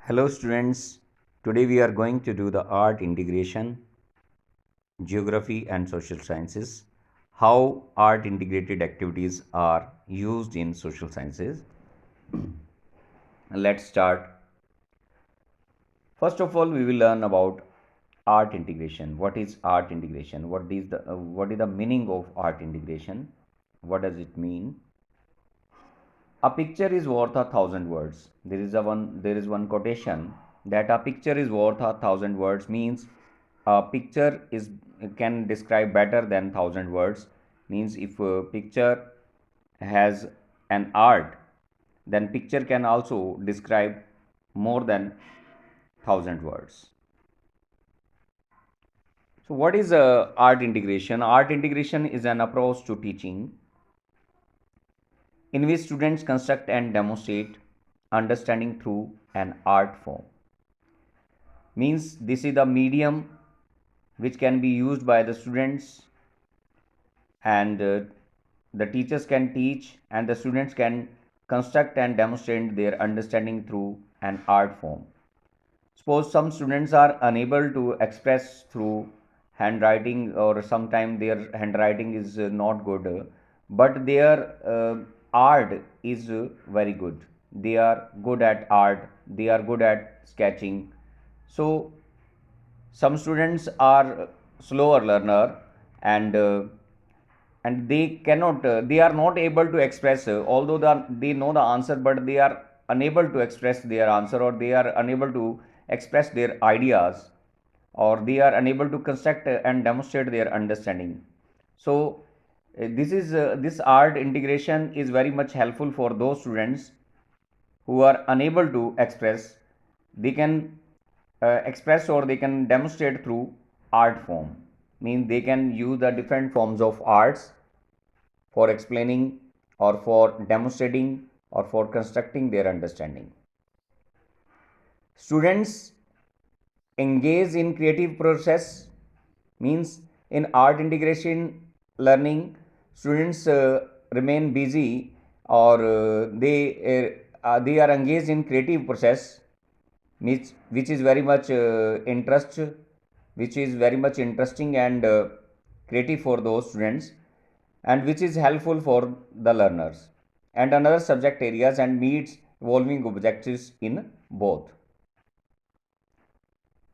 Hello students, today we are going to do the art integration, geography and social sciences, how art integrated activities are used in social sciences. Let's start. First of all, we will learn about art integration. What is art integration? What is the meaning of art integration? What does it mean? A picture is worth a thousand words. There is one quotation that a picture is worth a thousand words means a picture is can describe better than thousand words. Means if a picture has an art, then picture can also describe more than thousand words. So what is art integration? Art integration is an approach to teaching in which students construct and demonstrate understanding through an art form. Means this is the medium which can be used by the students, and the teachers can teach and the students can construct and demonstrate their understanding through an art form. Suppose some students are unable to express through handwriting, or sometimes their handwriting is not good, but their art is very good. They are good at art, they are good at sketching. So some students are slower learner, and they are not able to express, although they know the answer, but they are unable to express their answer, or they are unable to express their ideas, or they are unable to construct and demonstrate their understanding. So this art integration is very much helpful for those students who are unable to express. They can express or they can demonstrate through art form. Means they can use the different forms of arts for explaining, or for demonstrating, or for constructing their understanding. Students engage in creative process. Means in art integration learning, students remain busy, or they are engaged in creative process, which is very much which is very much interesting and creative for those students, and which is helpful for the learners and another subject areas, and meets evolving objectives in both.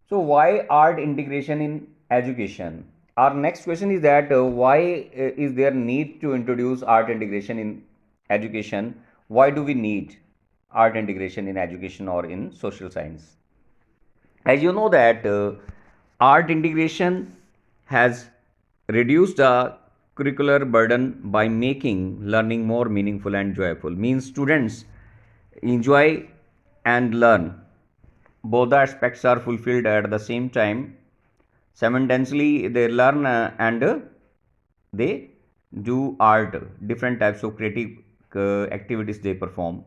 So why art integration in education? Our next question is that why is there need to introduce art integration in education? Why do we need art integration in education or in social science? As you know that art integration has reduced the curricular burden by making learning more meaningful and joyful. Means students enjoy and learn. Both the aspects are fulfilled at the same time. Simultaneously, they learn and they do art, different types of creative activities they perform.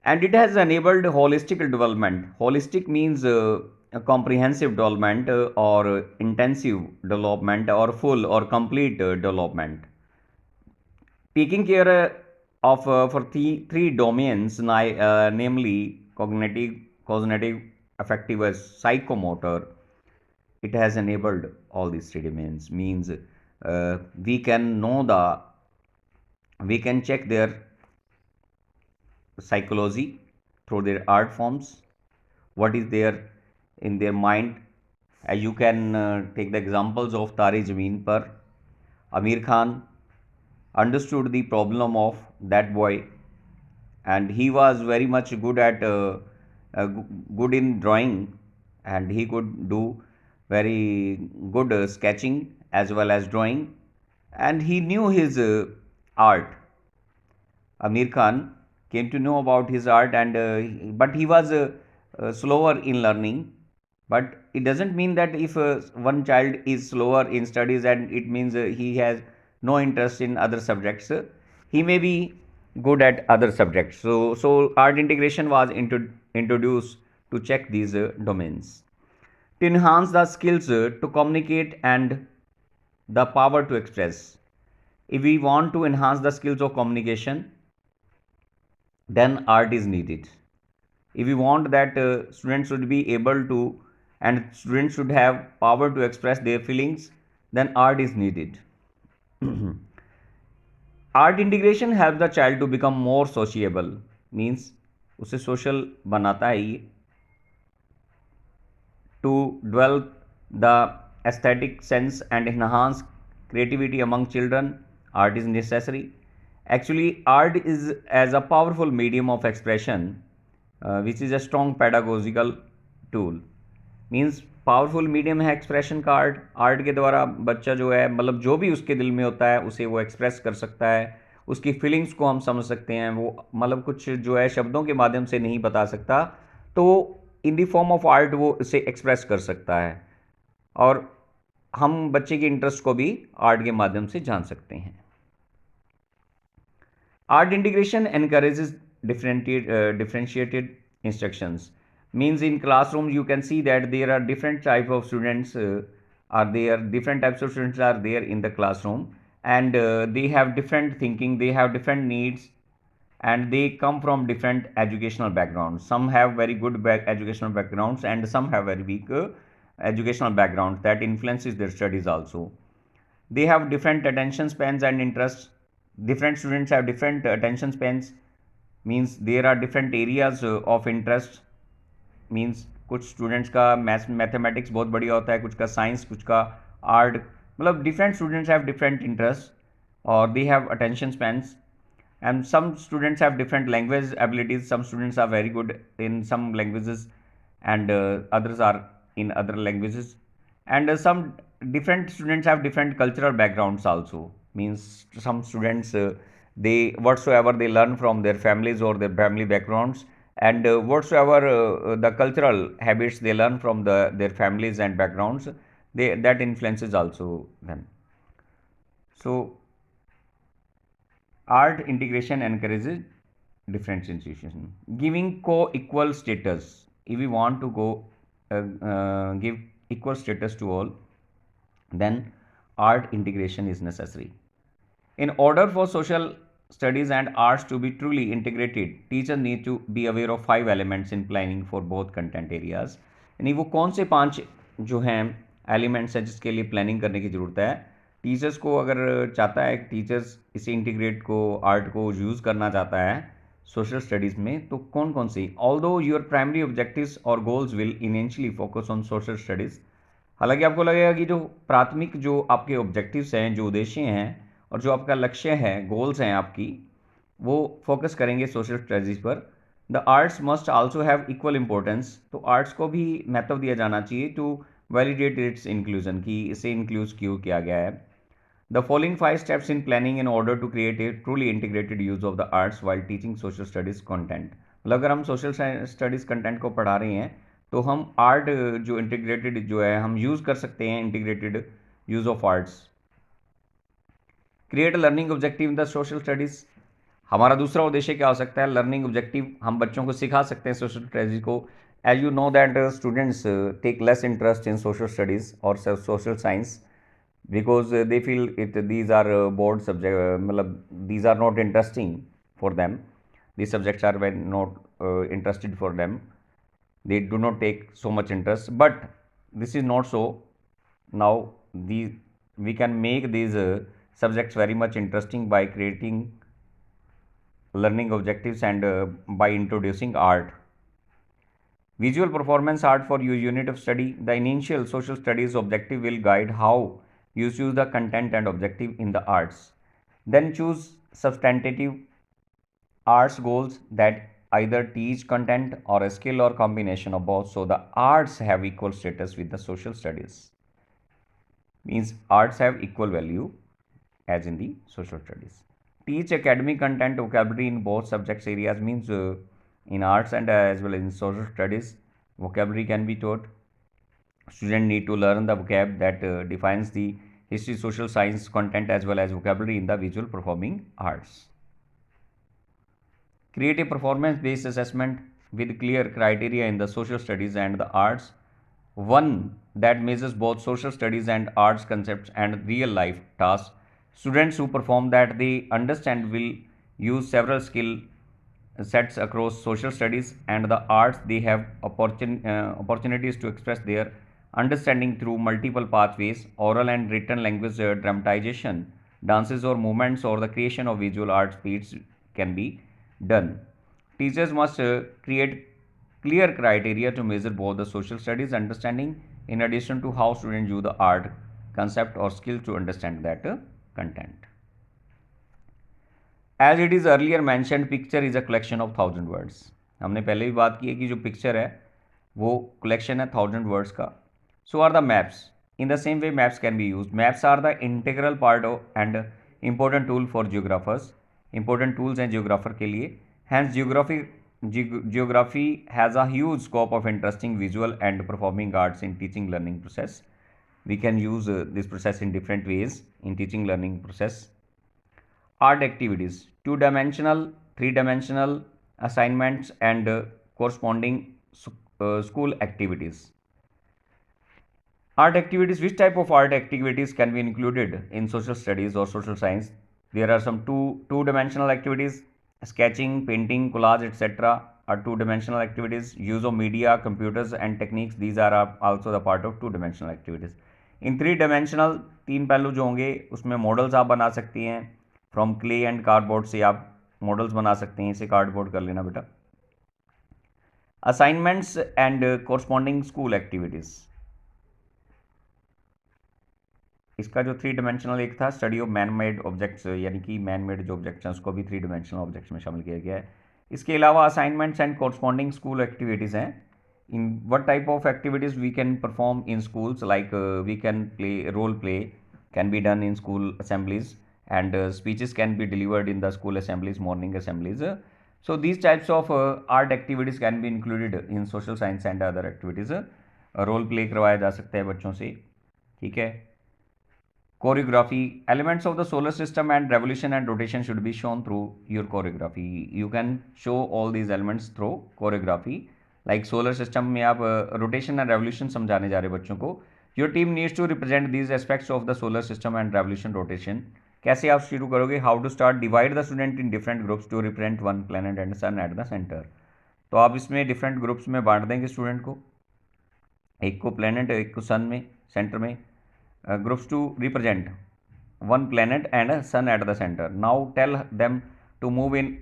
And it has enabled holistic development. Holistic means a comprehensive development, or intensive development, or full or complete development. Taking care of for three domains, namely cognitive, affective, as psychomotor. It has enabled all these three domains. Means we can know we can check their psychology through their art forms, what is there in their mind. You can take the examples of Tare Zameen Par. Amir Khan understood the problem of that boy, and he was very much good at good in drawing, and he could do very good sketching as well as drawing, and he knew his art. Amir Khan came to know about his art, and but he was slower in learning. But it doesn't mean that if one child is slower in studies, and it means he has no interest in other subjects. He may be good at other subjects. So art integration was introduced to check these domains, to enhance the skills to communicate and the power to express. If we want to enhance the skills of communication, then art is needed. if we want that students should be able to, and students should have power to express their feelings, then art is needed. Art integration helps the child to become more sociable, means उसे social बनाता है ये, to develop the aesthetic sense and enhance creativity among children. Art is necessary. Actually, art is as a powerful medium of expression, which is a strong pedagogical tool. Means powerful medium है expression का art. Art के द्वारा बच्चा जो है, मतलब जो भी उसके दिल में होता है उसे वो एक्सप्रेस कर सकता है, उसकी फीलिंग्स को हम समझ सकते हैं. वो मतलब कुछ जो है शब्दों के माध्यम से नहीं बता सकता, तो in the form of art वो इसे एक्सप्रेस कर सकता है. और हम बच्चे के इंटरेस्ट को भी आर्ट के माध्यम से जान सकते हैं. Art integration encourages differentiated instructions. Means in classrooms you can see that there are different type of students are there, different types of students are there in the classroom, and they have different thinking, they have different needs, and they come from different educational backgrounds. Some have very good educational backgrounds, and some have very weak educational backgrounds that influences their studies also. They have different attention spans and interests. Different students have different attention spans, means there are different areas of interest. Means कुछ students का mathematics बहुत बढ़िया होता है, कुछ का science, कुछ का आर्ट, मतलब different students have different interest और they have attention spans. And some students have different language abilities. Some students are very good in some languages and others are in other languages, and some different students have different cultural backgrounds also. Means some students they whatsoever they learn from their families or their family backgrounds, and whatsoever the cultural habits they learn from their families and backgrounds, they that influences also them. So art integration encourages differentiation, giving co-equal status. If we want to go give equal status to all, then art integration is necessary. In order for social studies and arts to be truly integrated, teachers need to be aware of 5 elements in planning for both content areas. यानी वो कौन से 5 जो हैं elements हैं जिसके लिए planning करने की ज़रूरत है. टीचर्स को अगर चाहता है, टीचर्स इसे इंटीग्रेट को, आर्ट को यूज़ करना चाहता है सोशल स्टडीज़ में, तो कौन कौन सी. ऑल्दो योर प्राइमरी ऑब्जेक्टिव्स और goals will initially focus on social studies. हालांकि आपको लगेगा कि जो प्राथमिक जो आपके ऑब्जेक्टिव्स हैं, जो उद्देश्य हैं और जो आपका लक्ष्य है, गोल्स हैं आपकी, वो फोकस करेंगे सोशल स्टडीज़ पर. The arts must also have equal importance. तो आर्ट्स को भी महत्व दिया जाना चाहिए टू वैलिडेट इट्स इंक्लूजन, कि इसे इंक्लूज क्यों किया गया है. The following 5 steps in planning in order to create a truly integrated use of the arts while teaching social studies content. मतलब अगर हम सोशल स्टडीज़ कंटेंट को पढ़ा रहे हैं तो हम आर्ट जो इंटीग्रेटेड जो है हम यूज़ कर सकते हैं, integrated use of arts. Create a learning objective in the social studies. हमारा दूसरा उद्देश्य क्या हो सकता है, लर्निंग ऑब्जेक्टिव. हम बच्चों को सिखा सकते हैं सोशल स्टडीज़ को. As you know that students take less interest in social studies और social science because they feel these are board subject, मतलब these are not interesting for them. These subjects are very not interested for them. They do not take so much interest. But this is not so. Now we can make these subjects very much interesting by creating learning objectives and by introducing art. Visual performance art for your unit of study. The initial social studies objective will guide how you choose the content and objective in the arts. Then choose substantive arts goals that either teach content or a skill or combination of both, so the arts have equal status with the social studies. Means arts have equal value as in the social studies. Teach academic content vocabulary in both subjects areas. Means in arts and as well as in social studies, vocabulary can be taught. Student need to learn the vocab that defines the history, social science content as well as vocabulary in the visual performing arts. Create a performance based assessment with clear criteria in the social studies and the arts. One that measures both social studies and arts concepts and real life tasks. Students who perform that they understand will use several skill sets across social studies and the arts. They have opportunities to express their understanding through multiple pathways: oral and written language, dramatization, dances or movements, or the creation of visual art piece can be done. Teachers must create clear criteria to measure both the social studies understanding in addition to how students use the art concept or skill to understand that content. As it is earlier mentioned, picture is a collection of 1000 words. हमने पहले भी बात की है कि जो picture है वो कलेक्शन है 1000 वर्ड्स का. So are the maps. In the same way maps can be use. Maps are the integral part of and important tool for geographers. Important tools हैं जियोग्राफर के लिए. Hence geography has a huge scope of interesting visual and performing arts in teaching learning process. We can use this process in different ways in teaching learning process. Art activities: 2-dimensional, 3-dimensional assignments and corresponding school activities. Art activities: which type of art activities can be included in social studies or social science? There are some two-dimensional activities: sketching, painting, collage, etc. are two-dimensional activities. Use of media, computers and techniques, these are also the part of two-dimensional activities. In 3-dimensional, 3 पहलू जो होंगे उसमें models आप बना सकती हैं. From clay and cardboard से आप मॉडल्स बना सकते हैं. इसे कार्डबोर्ड कर लेना बेटा. Assignments and corresponding school activities. इसका जो 3-dimensional एक था, study of man made objects, यानी कि मैन मेड जो ऑब्जेक्ट्स हैं उसको भी 3-dimensional ऑब्जेक्ट्स में शामिल किया गया है. इसके अलावा assignments and corresponding school activities हैं. In what type of activities we can perform in schools, like we can play role play can be done in school assemblies, and speeches can be delivered in the school assemblies, morning assemblies. So these types of art activities can be included in social science and other activities. role play करवाया जा सकता है बच्चों से. ठीक है. Choreography: elements of the solar system and revolution and rotation should be shown through your choreography. You can show all these elements through choreography. Like solar system में आप रोटेशन एंड रेवोल्यूशन समझाने जा रहे बच्चों को. Your team needs to represent these aspects of the solar system and revolution rotation. कैसे आप शुरू करोगे? How to start. Divide the student in different groups to represent one planet and sun at the centre. तो आप इसमें different groups में बांट देंगे स्टूडेंट को. एक को प्लैनेट, एक को सन में, सेंटर में. Groups to represent one planet and sun at the centre. Now tell them to move in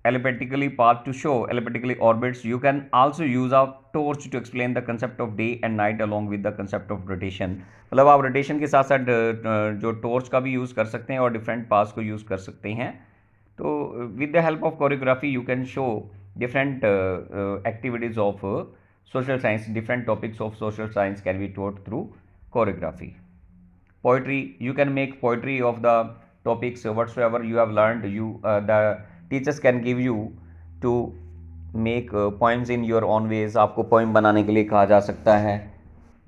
elliptically path to show elliptically orbits. You can also use a torch to explain the concept of day and night along with the concept of rotation. मतलब आप rotation के साथ साथ जो torch का भी use कर सकते हैं और डिफरेंट पाथ्स को यूज़ कर सकते हैं. तो with the help of choreography you can show different activities of social science. Different topics of social science can be taught through choreography. Poetry: you can make poetry of the topics whatsoever you have learned. The teachers can give you to make poems in your own ways. आपको poem बनाने के लिए कहा जा सकता है.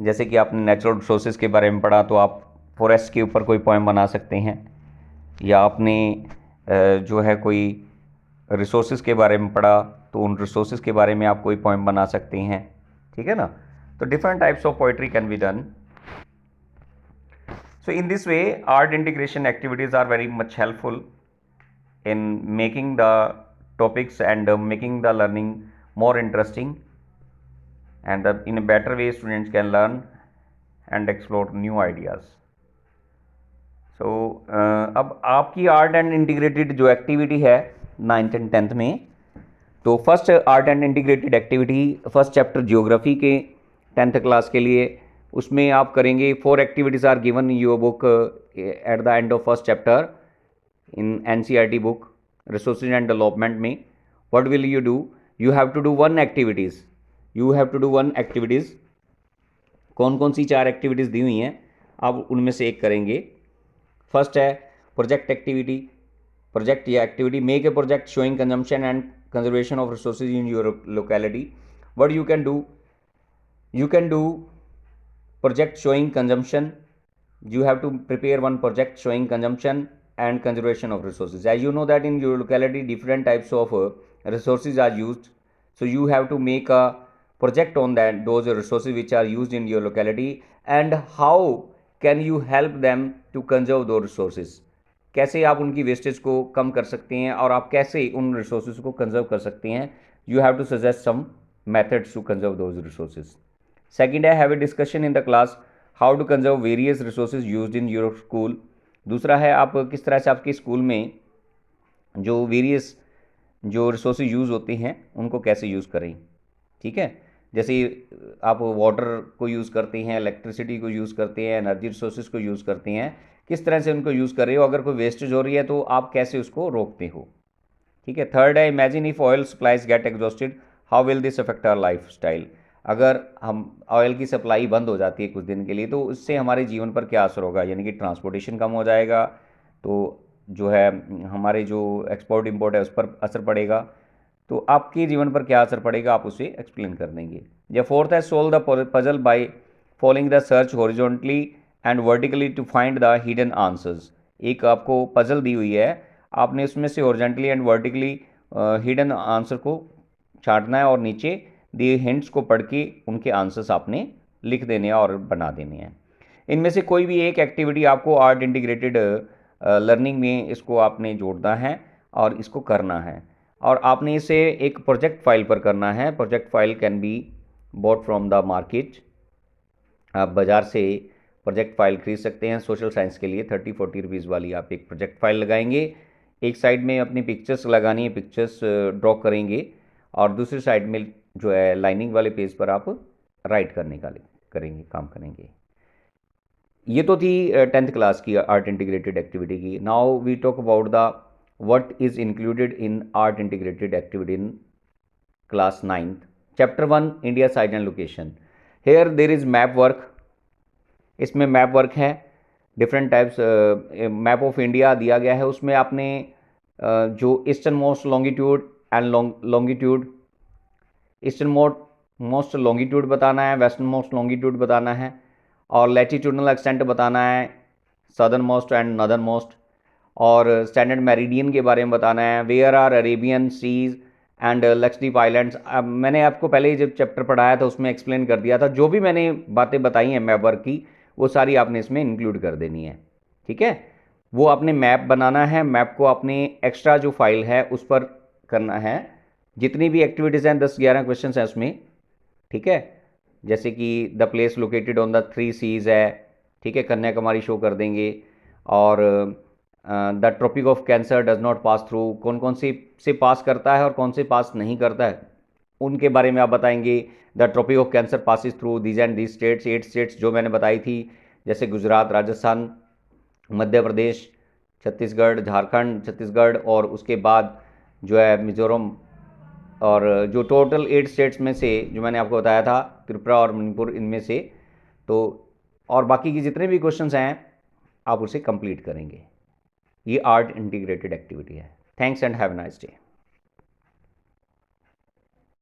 जैसे कि आपने नेचुरल रिसोर्सेज के बारे में पढ़ा तो आप फॉरेस्ट के ऊपर कोई पोइम बना सकते हैं, या आपने जो है कोई रिसोर्सेज के बारे में पढ़ा तो उन रिसोर्सेज के बारे में आप कोई पोइम बना सकते हैं. ठीक है ना. तो different types of poetry can be done. So in this way art integration activities are very much helpful in making the topics and making the learning more interesting, and in a better way students can learn and explore new ideas. So अब आपकी art and integrated जो activity है 9th and 10th में, तो first art and integrated activity first chapter geography के 10th class के लिए, उसमें आप करेंगे 4 activities are given in your book at the end of first chapter in NCERT book, resources and development में. what will you do? You have to do one activities. You have to do one activities. कौन कौन सी 4 activities दी हुई हैं, आप उनमें से एक करेंगे. फर्स्ट है प्रोजेक्ट एक्टिविटी. प्रोजेक्ट या activity: make a project showing consumption and conservation of resources in your locality. what you can do? You can do project showing consumption. You have to prepare one project showing consumption and conservation of resources. As you know that in your locality different types of resources are used, so you have to make a project on that, those resources which are used in your locality, and how can you help them to conserve those resources. कैसे आप उनकी wastage को कम कर सकते हैं और आप कैसे उन रिसोर्सेज को कंजर्व कर सकते हैं. You have to suggest some methods to conserve those resources. Second है have a discussion in the class how to conserve various resources used in your school. दूसरा है आप किस तरह से आपके स्कूल में जो वेरियस जो रिसोर्सेज यूज़ होते हैं उनको कैसे यूज़ करें. ठीक है, जैसे आप वाटर को यूज़ करते हैं, इलेक्ट्रिसिटी को यूज़ करते हैं, एनर्जी रिसोर्सेज को यूज़ करते हैं, किस तरह से उनको यूज़ कर रहे हो. अगर कोई वेस्टेज हो रही है तो आप कैसे उसको रोकते हो. ठीक है. थर्ड है imagine if oil supplies get exhausted how will this affect our lifestyle. अगर हम ऑयल की सप्लाई बंद हो जाती है कुछ दिन के लिए तो उससे हमारे जीवन पर क्या असर होगा, यानी कि ट्रांसपोर्टेशन कम हो जाएगा, तो जो है हमारे जो एक्सपोर्ट इंपोर्ट है उस पर असर पड़ेगा. तो आपके जीवन पर क्या असर पड़ेगा आप उसे एक्सप्लेन कर देंगे. या फोर्थ है solve the puzzle by following the search horizontally and vertically to find the hidden answers. एक आपको पजल दी हुई है, आपने उसमें से horizontally and vertically hidden answer को छांटना है और नीचे दिए हिंट्स को पढ़ के उनके आंसर्स आपने लिख देने हैं और बना देने हैं. इनमें से कोई भी एक एक्टिविटी आपको आर्ट इंटीग्रेटेड लर्निंग में इसको आपने जोड़ना है और इसको करना है और आपने इसे एक प्रोजेक्ट फाइल पर करना है. Project file can be bought from the market. आप बाज़ार से प्रोजेक्ट फाइल खरीद सकते हैं. सोशल साइंस के लिए 30-40 रुपीज़ वाली आप एक प्रोजेक्ट फाइल लगाएंगे. एक साइड में अपनी पिक्चर्स लगानी है, पिक्चर्स ड्रॉ करेंगे और दूसरी साइड में जो है लाइनिंग वाले पेज पर आप राइट करने का करेंगे, काम करेंगे. ये तो थी 10th क्लास की आर्ट इंटीग्रेटेड एक्टिविटी की. Now we talk about the what is included in art integrated activity in class 9th. Chapter 1 India size and location. Here there is map work. इसमें मैप वर्क है, different types map of India दिया गया है. उसमें आपने जो eastern most longitude and longitude, eastern most longitude बताना है, वेस्टर्न मोस्ट लॉन्गिट्यूड बताना है और लैटिट्यूडनल एक्सटेंट बताना है, southern most and northern most, और स्टैंडर्ड मेरिडियन के बारे में बताना है. Where are Arabian seas and Lakshadweep islands. अब मैंने आपको पहले ही जब चैप्टर पढ़ाया था उसमें एक्सप्लेन कर दिया था. जो भी मैंने बातें बताई हैं मैप वर्क की वो सारी आपने इसमें इंक्लूड कर देनी है. ठीक है, वो आपने मैप बनाना है. मैप को आपने एक्स्ट्रा जो फाइल है उस पर करना है. जितनी भी एक्टिविटीज़ हैं 10-11 क्वेश्चन हैं उसमें. ठीक है, जैसे कि the place located on the 3 seas है. ठीक है, कन्याकुमारी शो कर देंगे. और the tropic of cancer does not pass through, कौन कौन से पास करता है और कौन से पास नहीं करता है उनके बारे में आप बताएंगे. The tropic of cancer passes through these and these states. 8 states जो मैंने बताई थी, जैसे गुजरात, राजस्थान, मध्य प्रदेश, छत्तीसगढ़, झारखंड, छत्तीसगढ़ और उसके बाद जो है मिज़ोरम. और जो टोटल 8 स्टेट्स में से जो मैंने आपको बताया था त्रिपुरा और मणिपुर, इनमें से तो और बाकी के जितने भी क्वेश्चंस हैं आप उसे कंप्लीट करेंगे. ये आर्ट इंटीग्रेटेड एक्टिविटी है. Thanks and have a nice day.